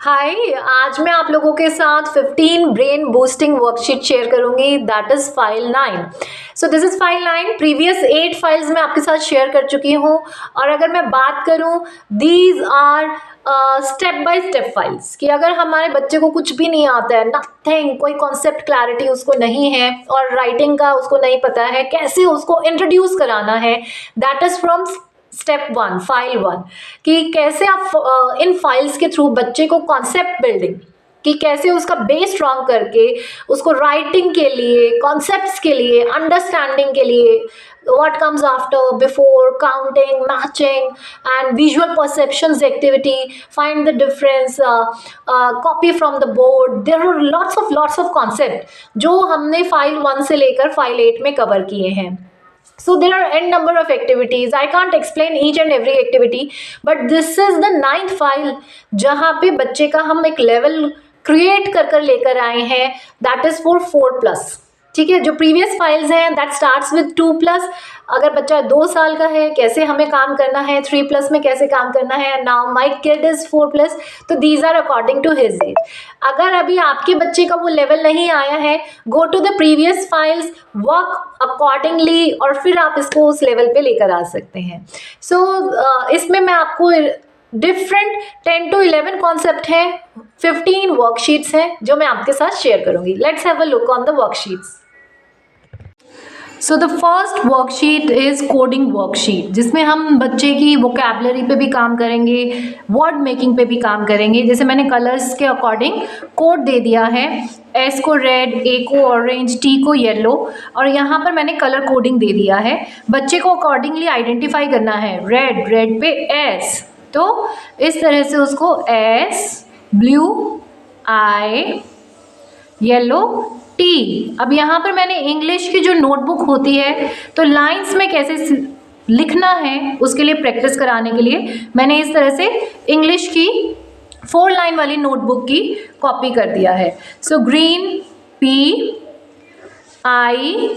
हाय। आज मैं आप लोगों के साथ 15 ब्रेन बूस्टिंग वर्कशीट शेयर करूंगी, that is file 9। So this is file 9। Previous 8 files मैं आपके साथ शेयर कर चुकी हूँ। और अगर मैं बात करूँ, these are step by step files, कि अगर हमारे बच्चे को कुछ भी नहीं आता है, नथिंग, कोई कॉन्सेप्ट क्लैरिटी उसको नहीं है और राइटिंग का उसको नहीं पता है, कैसे उसको इंट्रोड्यूस कराना है, that is from step 1, file 1, कि कैसे आप इन फाइल्स के थ्रू बच्चे को कॉन्सेप्ट बिल्डिंग, कि कैसे उसका बेस स्ट्रॉन्ग करके उसको राइटिंग के लिए, कॉन्सेप्ट्स के लिए, अंडरस्टैंडिंग के लिए, what comes after, before, counting, matching and visual perceptions activity, find the difference, copy from the board, there are lots of concept जो हमने फाइल 1 से लेकर फाइल 8 में कवर किए हैं. So there are n number of activities. I can't explain each and every activity, but this is the 9th file जहाँ पे बच्चे का हम एक लेवल क्रिएट कर लेकर आए हैं, दैट इज फॉर 4+. ठीक है, जो प्रीवियस फाइल्स हैं दैट स्टार्ट्स विद 2+. अगर बच्चा 2 साल का है, कैसे हमें काम करना है, 3+ में कैसे काम करना है. नाउ माई किड इज 4+, तो these are according to his age. अगर अभी आपके बच्चे का वो लेवल नहीं आया है, go to the previous files, work accordingly, और फिर आप इसको उस लेवल पे लेकर आ सकते हैं. सो इसमें मैं आपको डिफरेंट 10 to 11 कॉन्सेप्ट हैं, 15 वर्कशीट्स हैं जो मैं आपके साथ शेयर करूंगी. Let's have a look on the worksheets. So the first worksheet is coding worksheet, जिसमें हम बच्चे की वोकैबलरी पे भी काम करेंगे, वर्ड मेकिंग पे भी काम करेंगे. जैसे मैंने कलर्स के अकॉर्डिंग कोड दे दिया है, एस को रेड, ए को ऑरेंज, टी को येलो, और यहाँ पर मैंने कलर कोडिंग दे दिया है. बच्चे को अकॉर्डिंगली आइडेंटिफाई करना है. रेड पे एस, तो इस तरह से उसको एस, ब्लू आई, येलो टी. अब यहाँ पर मैंने इंग्लिश की जो नोटबुक होती है, तो लाइंस में कैसे लिखना है उसके लिए प्रैक्टिस कराने के लिए मैंने इस तरह से इंग्लिश की 4 लाइन वाली नोटबुक की कॉपी कर दिया है. So green, P I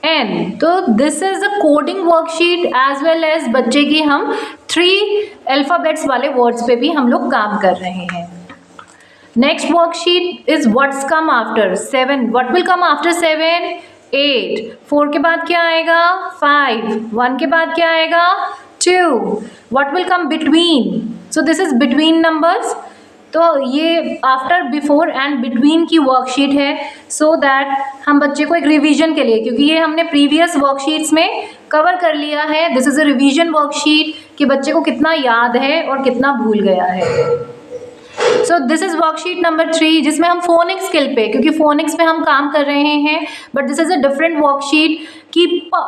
N. तो this is a coding worksheet as well as बच्चे की हम 3 अल्फ़ाबेट्स वाले वर्ड्स पे भी हम लोग काम कर रहे हैं. Next worksheet is what's come after 7. What will come after 7? 8. 4 के बाद क्या आएगा? 5. 1 के बाद क्या आएगा? 2. What will come between? So this is between numbers. तो ये आफ्टर, बिफोर एंड बिटवीन की वर्कशीट है, सो दैट हम बच्चे को एक रिवीजन के लिए, क्योंकि ये हमने प्रीवियस वर्कशीट्स में कवर कर लिया है, this is a revision worksheet, कि बच्चे को कितना याद है और कितना भूल गया है. सो दिस इज वर्कशीट नंबर 3, जिसमें हम फोनिक्स स्किल पे, क्योंकि फोनिक्स पे हम काम कर रहे हैं, but this is a different worksheet, कि प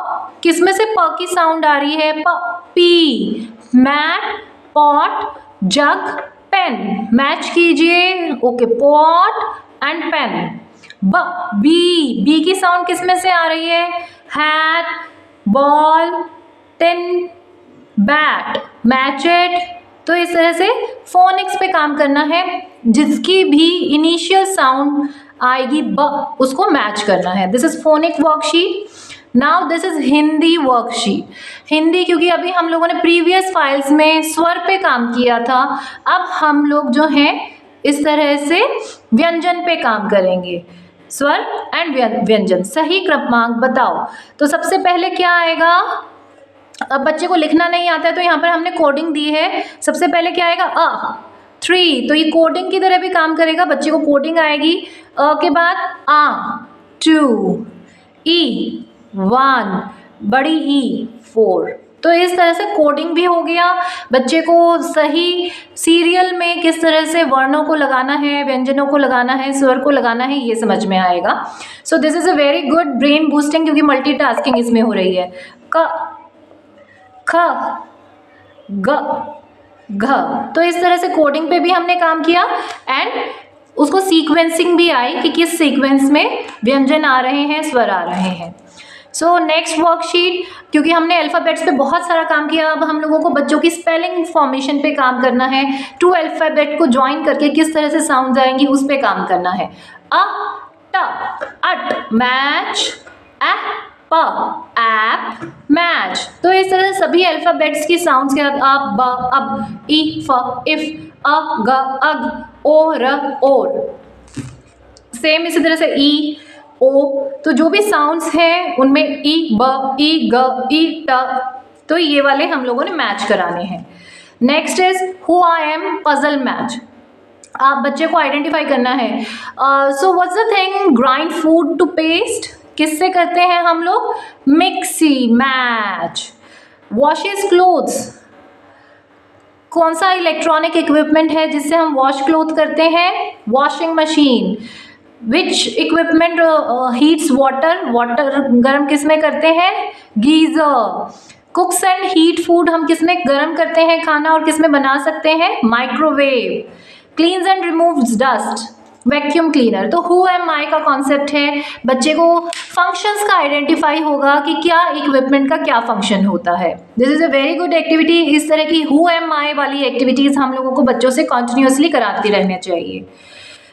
किसमें से प की साउंड आ रही है? प, P, mat, pot, jug, pen. Match कीजिए. Okay, pot and pen. B की साउंड किसमें से आ रही है? Hat, ball, tin, bat, match it. तो इस तरह से फोनिक्स पे काम करना है, जिसकी भी इनिशियल साउंड आएगी ब, उसको मैच करना है. This is phonic worksheet. Now this is Hindi worksheet. Hindi, क्योंकि अभी हम लोगों ने प्रीवियस फाइल्स में स्वर पे काम किया था, अब हम लोग जो हैं इस तरह से व्यंजन पे काम करेंगे. स्वर एंड व्यंजन, सही क्रमांक बताओ. तो सबसे पहले क्या आएगा? अब बच्चे को लिखना नहीं आता है, तो यहाँ पर हमने कोडिंग दी है. सबसे पहले क्या आएगा? अ. 3, तो ये कोडिंग की तरह भी काम करेगा, बच्चे को कोडिंग आएगी. अ के बाद आ, 2, ई 1, बड़ी ई 4. तो इस तरह से कोडिंग भी हो गया. बच्चे को सही सीरियल में किस तरह से वर्णों को लगाना है, व्यंजनों को लगाना है, स्वर को लगाना है, ये समझ में आएगा. सो this is a very good brain boosting, क्योंकि मल्टीटास्किंग इसमें हो रही है. क, ख, ग, घ. तो इस तरह से कोडिंग पे भी हमने काम किया, एंड उसको सीक्वेंसिंग भी आई, कि किस सीक्वेंस में व्यंजन आ रहे हैं, स्वर आ रहे हैं. सो नेक्स्ट वर्कशीट, क्योंकि हमने अल्फ़ाबेट्स पे बहुत सारा काम किया, अब हम लोगों को बच्चों की स्पेलिंग फॉर्मेशन पे काम करना है. 2 अल्फ़ाबेट को ज्वाइन करके किस तरह से साउंड आएंगी उस पे काम करना है. अ, ट, अट, मैच, ए, प, ऐप, मैच. तो इस तरह से सभी अल्फ़ाबेट्स की साउंड्स के साथ अ, ब, अब, ई, फ, इफ, ग अग, ओ र ओर। सेम इसी तरह से ई ओ, तो जो भी साउंड्स हैं उनमें ई ब ई ग ई ट, तो ये वाले हम लोगों ने मैच कराने हैं। Next is who I am puzzle match. आप बच्चे को आइडेंटिफाई करना है। So what's the thing, grind food to paste, किससे करते हैं हम लोग, मिक्सी मैच। वॉशेस क्लोथ्स, कौन सा इलेक्ट्रॉनिक इक्विपमेंट है जिससे हम वॉश क्लोथ करते हैं, वॉशिंग मशीन। विच इक्विपमेंट हीट्स वाटर, वाटर गर्म किस में करते हैं, गीजर। कुक्स एंड हीट फूड, हम किस में गर्म करते हैं खाना और किस में बना सकते हैं, microwave. Cleans and removes dust, vacuum cleaner. तो हु एम आई का कॉन्सेप्ट है, बच्चे को फंक्शंस का आइडेंटिफाई होगा कि क्या इक्विपमेंट का क्या फंक्शन होता है। This is a very good activity. इस तरह की हु एम आई वाली एक्टिविटीज़ हम लोगों को बच्चों से कॉन्टिन्यूसली कराती रहनी चाहिए।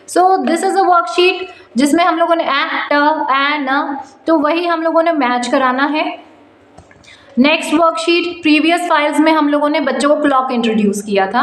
So this is a worksheet जिसमें हम लोगों ने न, तो वही हम लोगों ने मैच कराना है। नेक्स्ट वर्कशीट, प्रीवियस फाइल्स में हम लोगों ने बच्चों को क्लॉक इंट्रोड्यूस किया था।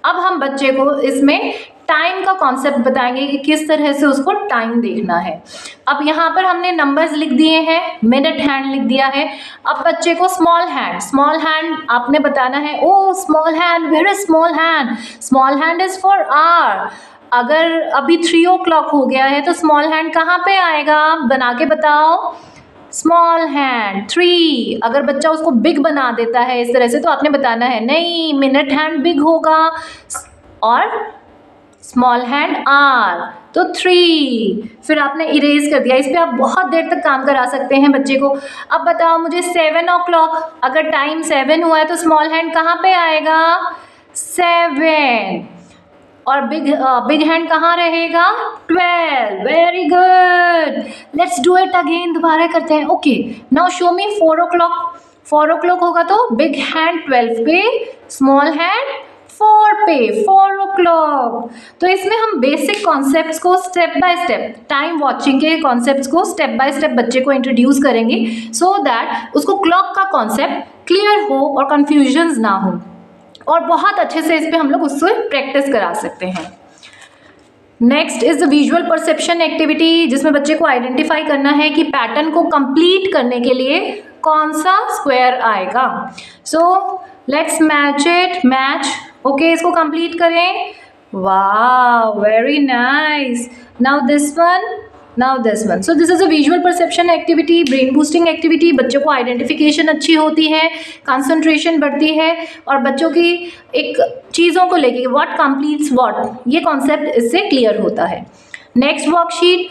अब हम बच्चे को इसमें टाइम का कॉन्सेप्ट बताएंगे कि किस तरह से उसको टाइम देखना है। अब यहाँ पर हमने नंबर्स लिख दिए हैं, मिनट हैंड लिख दिया है। अब बच्चे को स्मॉल हैंड आपने बताना है, ओ small hand, where is small hand, small hand is for hour. अगर अभी 3 o'clock हो गया है तो स्मॉल हैंड कहाँ पे आएगा, बना के बताओ, स्मॉल हैंड 3। अगर बच्चा उसको बिग बना देता है इस तरह से, तो आपने बताना है नहीं, मिनट हैंड बिग होगा और स्मॉल हैंड आर, तो 3। फिर आपने इरेज कर दिया। इस पे आप बहुत देर तक काम करा सकते हैं बच्चे को। अब बताओ मुझे 7 o'clock, अगर टाइम 7 हुआ है तो स्मॉल हैंड कहाँ पे आएगा, 7, और बिग हैंड कहाँ रहेगा, 12। Very good, let's do it again, दोबारा करते हैं। ओके, नाउ शो मी 4 o'clock। 4 o'clock होगा तो बिग हैंड 12 पे, स्मॉल हैंड 4 पे, 4 o'clock। तो इसमें हम बेसिक कॉन्सेप्ट्स को step by step, time watching के कॉन्सेप्ट्स को स्टेप बाय स्टेप बच्चे को इंट्रोड्यूस करेंगे, सो दैट उसको क्लॉक का कॉन्सेप्ट क्लियर हो और कन्फ्यूजन्स ना हो, और बहुत अच्छे से इस पे हम लोग उससे प्रैक्टिस करा सकते हैं। Next is the visual perception activity, जिसमें बच्चे को आइडेंटिफाई करना है कि पैटर्न को कंप्लीट करने के लिए कौन सा स्क्वायर आएगा। So let's match it, match. Okay, इसको कंप्लीट करें। वाह, very nice. Now this one, now this one. So this is a visual perception activity, brain boosting activity. बच्चों को आइडेंटिफिकेशन अच्छी होती है, कंसंट्रेशन बढ़ती है, और बच्चों की एक चीज़ों को लेके व्हाट कंप्लीट्स व्हाट, ये कॉन्सेप्ट इससे क्लियर होता है। Next worksheet,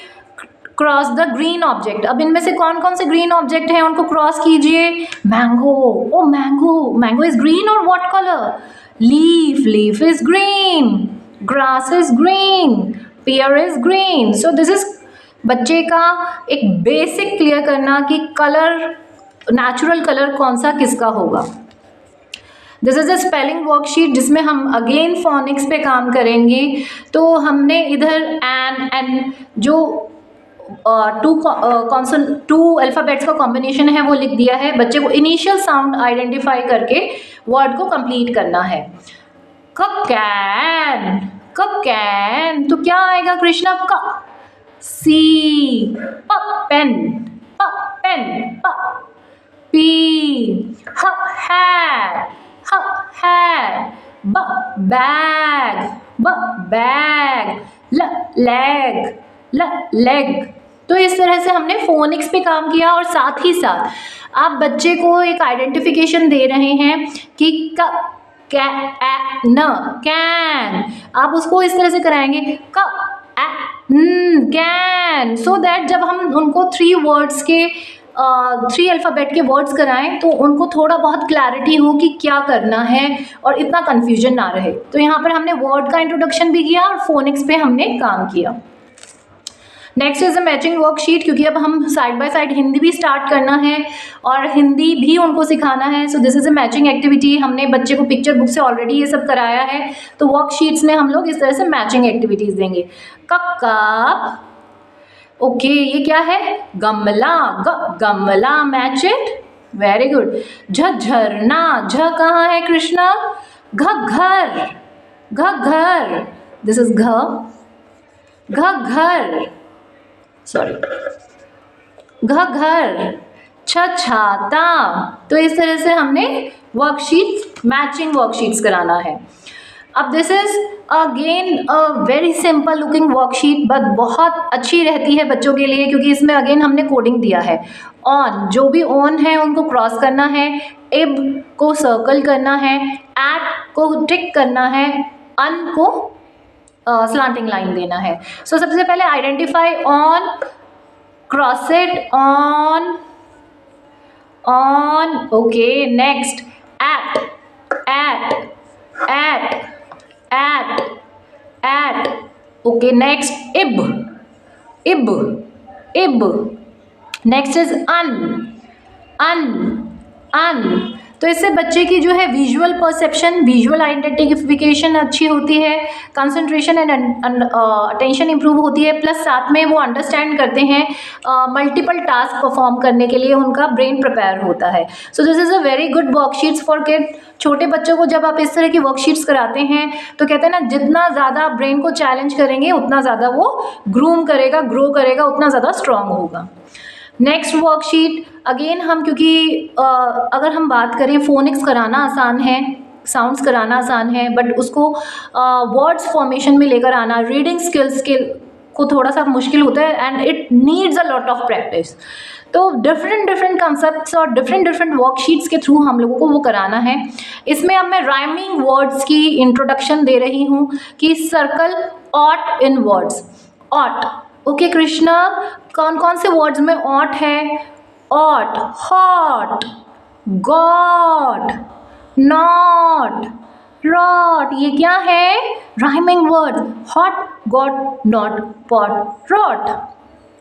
cross the green object. अब इनमें से कौन कौन से ग्रीन ऑब्जेक्ट हैं उनको क्रॉस कीजिए। मैंगो, ओ मैंगो, मैंगो इज ग्रीन और what colour, leaf, leaf is green, grass is green, pear is green. So this is बच्चे का एक बेसिक क्लियर करना कि कलर, नेचुरल कलर कौन सा किसका होगा। This is a spelling worksheet जिसमें हम अगेन फोनिक्स पे काम करेंगे। तो हमने इधर एन जो टू अल्फ़ाबेट्स का कॉम्बिनेशन है वो लिख दिया है। बच्चे को इनिशियल साउंड आइडेंटिफाई करके वर्ड को कंप्लीट करना है। कैन, कैन, तो क्या आएगा कृष्णा, क, C, pen, pen, P, hat, bag, bag, leg, leg. तो इस तरह से हमने फोनिक्स पे काम किया, और साथ ही साथ आप बच्चे को एक आइडेंटिफिकेशन दे रहे हैं कि कैन, आप उसको इस तरह से कराएंगे कैन, सो दैट जब हम उनको 3 वर्ड्स के 3 अल्फ़ाबेट के वर्ड्स कराएं तो उनको थोड़ा बहुत क्लैरिटी हो कि क्या करना है और इतना कन्फ्यूजन ना रहे। तो यहाँ पर हमने वर्ड का इंट्रोडक्शन भी किया और फोनिक्स पे हमने काम किया। Next is a matching worksheet, क्योंकि अब हम साइड बाय साइड हिंदी भी स्टार्ट करना है और हिंदी भी उनको सिखाना है। सो this is a matching activity. हमने बच्चे को पिक्चर बुक से ऑलरेडी ये सब कराया है, तो वर्कशीट्स में हम लोग इस तरह से मैचिंग एक्टिविटीज देंगे। कप, ओके, ये क्या है, गमला, गमला, मैच इट, वेरी गुड। झरना, झ कहाँ है कृष्णा, घर, घ घर, दिस इज घ, घर, सॉरी, घ घर, छ छाता। तो इस तरह से हमने वर्कशीट, मैचिंग वर्कशीट्स कराना है। अब this is again a very simple looking worksheet, but बहुत अच्छी रहती है बच्चों के लिए, क्योंकि इसमें अगेन हमने कोडिंग दिया है। ऑन, जो भी ऑन है उनको क्रॉस करना है, इब को सर्कल करना है, एट को टिक करना है, अन को स्लांटिंग लाइन देना है। सो सबसे पहले identify on, cross it, on, okay, next at, at, okay, next ib, next is un. तो इससे बच्चे की जो है विजुअल परसेप्शन, विजुअल आइडेंटिफिकेशन अच्छी होती है, कंसंट्रेशन एंड अटेंशन इंप्रूव होती है, प्लस साथ में वो अंडरस्टैंड करते हैं, मल्टीपल टास्क परफॉर्म करने के लिए उनका ब्रेन प्रिपेयर होता है। So this is a very good worksheets for kid. छोटे बच्चों को जब आप इस तरह की वर्कशीट्स कराते हैं तो कहते हैं ना, जितना ज़्यादा आप ब्रेन को चैलेंज करेंगे उतना ज़्यादा वो ग्रूम करेगा, ग्रो करेगा, उतना ज़्यादा स्ट्रांग होगा। नेक्स्ट वर्कशीट अगेन हम, क्योंकि अगर हम बात करें, फोनिक्स कराना आसान है, साउंड्स कराना आसान है, बट उसको वर्ड्स फॉर्मेशन में लेकर आना, रीडिंग स्किल्स के को थोड़ा सा मुश्किल होता है, and it needs a lot of practice. तो डिफरेंट कंसेप्ट्स और डिफरेंट वर्कशीट्स के थ्रू हम लोगों को वो कराना है। इसमें अब मैं राइमिंग वर्ड्स की इंट्रोडक्शन दे रही हूँ कि circle ot in words, ot, okay Krishna, कौन कौन से वर्ड्स में ऑट है? Ot, hot, got, not, rot, ये क्या है? Rhyming word, hot, got, not, pot, rot,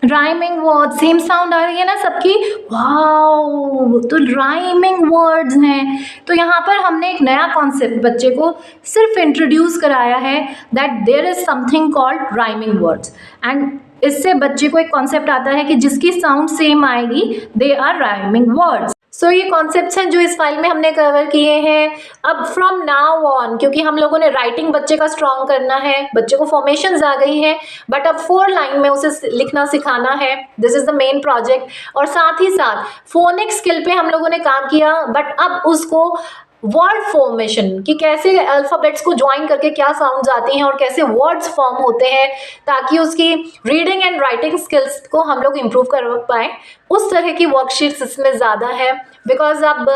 rhyming word, same sound आ रही है ना सबकी? वाओ, तो राइमिंग वर्ड्स हैं। तो यहाँ पर हमने एक नया कॉन्सेप्ट बच्चे को सिर्फ इंट्रोड्यूस कराया है, that there is something called rhyming words, and इससे बच्चे को एक कॉन्सेप्ट आता है कि जिसकी साउंड सेम आएगी, दे आर राइमिंग वर्ड्स। सो ये कॉन्सेप्ट्स हैं जो इस फाइल में हमने कवर किए हैं। अब फ्रॉम नाउ ऑन, क्योंकि हम लोगों ने राइटिंग बच्चे का स्ट्रॉन्ग करना है, बच्चे को फॉर्मेशंस आ गई हैं, बट अब 4 लाइन में उसे लिखना सिखाना है, this is the main project. और साथ ही साथ फोनिक स्किल पे हम लोगों ने काम किया, बट अब उसको वर्ड फॉर्मेशन कि कैसे अल्फ़ाबेट्स को ज्वाइन करके क्या साउंड्स आती हैं और कैसे वर्ड्स फॉर्म होते हैं, ताकि उसकी रीडिंग एंड राइटिंग स्किल्स को हम लोग इम्प्रूव कर पाएँ, उस तरह की वर्कशीट्स इसमें ज़्यादा है। बिकॉज अब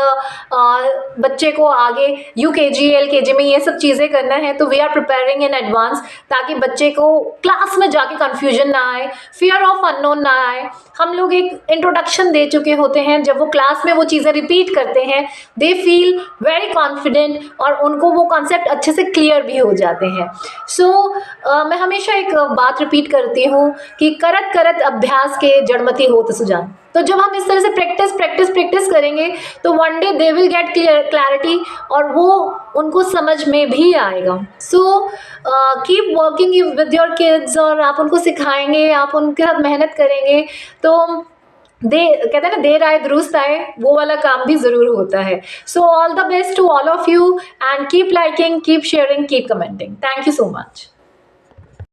बच्चे को आगे UKG LKG में ये सब चीज़ें करना है, तो we are preparing in advance, ताकि बच्चे को क्लास में जाके कन्फ्यूजन ना आए, फियर ऑफ अननोन ना आए। हम लोग एक इंट्रोडक्शन दे चुके होते हैं, जब वो क्लास में वो चीज़ें रिपीट करते हैं, दे फील वेरी कॉन्फिडेंट और उनको वो कॉन्सेप्ट अच्छे से क्लियर भी हो जाते हैं। सो मैं हमेशा एक बात रिपीट करती हूँ कि करत करत अभ्यास के जड़मति होत सुजान। तो जब हम इस तरह से प्रैक्टिस करेंगे, तो one day they will get clarity और वो उनको समझ में भी आएगा। So keep working with your kids, और आप उनको सिखाएंगे, आप उनके साथ मेहनत करेंगे, तो कहते हैं ना, देर आए दुरुस्त आए, वो वाला काम भी ज़रूर होता है। So all the best to all of you, and keep liking, keep sharing, keep commenting. Thank you so much.